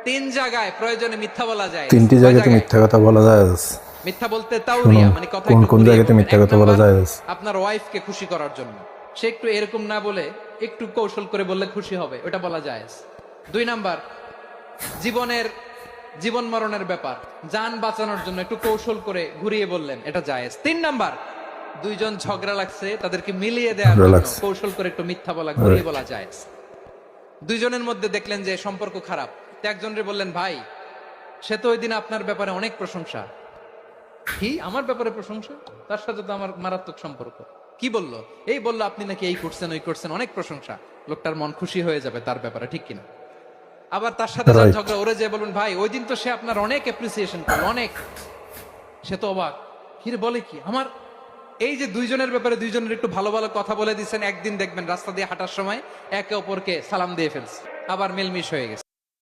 তিন জায়গায় প্রয়োজনে মিথ্যা বলা যায়। তিনটি জায়গাতে মিথ্যা কথা বলা যায়। মিথ্যা বলতে তাওরিয়া, মানে কথা কোন একটু কোন ঘুরিয়ে জায়গাতে বলবেন। মিথ্যা এক কথা বলা নাম্বার, যায়? আপনার ওয়াইফকে খুশি করার জন্য সে একটু এরকম না বলে একটু কৌশল করে বললে খুশি হবে, ওটা বলা যায়। দুই নাম্বার, জীবন মরণের ব্যাপার, জান বাঁচানোর জন্য একটু কৌশল করে ঘুরিয়ে বললেন, এটা জায়েজ। তিন নাম্বার, দুইজন ঝগড়া লাগছে তাদেরকে মিলিয়ে দেওয়ার জন্য রিল্যাক্স। কৌশল করে একটু মিথ্যা বলা, ঘুরিয়ে বলা জায়েজ। দুইজনের মধ্যে দেখলেন যে সম্পর্ক খারাপ, তো একজনরে বললেন, ভাই সে তো ওই দিন আপনার ব্যাপারে অনেক প্রশংসা। কি আমার ব্যাপারে প্রশংসা? তার সাথে তো আমার মারাত্মক সম্পর্ক। কি বললো? এই বললো আপনি নাকি এই করছেন ওই করছেন, অনেক প্রশংসা। লোকটার মন খুশি হয়ে যাবে তার ব্যাপারে, ঠিক কিনা? আবার তার সাথে যার Right. ঝগড়া, ওরে যে বলুন, ভাই ওই দিন তো সে আপনার অনেক অ্যাপ্রিসিয়েশন করলো, অনেক। সে তো অবাক, কিরে বলে কি আমার? এই যে দুইজনের ব্যাপারে দুইজনের একটু ভালো ভালো কথা বলে দিচ্ছেন, একদিন দেখবেন রাস্তা দিয়ে হাঁটার সময় একে অপরকে সালাম দিয়ে ফেলছে, আবার মিলমিশ হয়ে গেছে।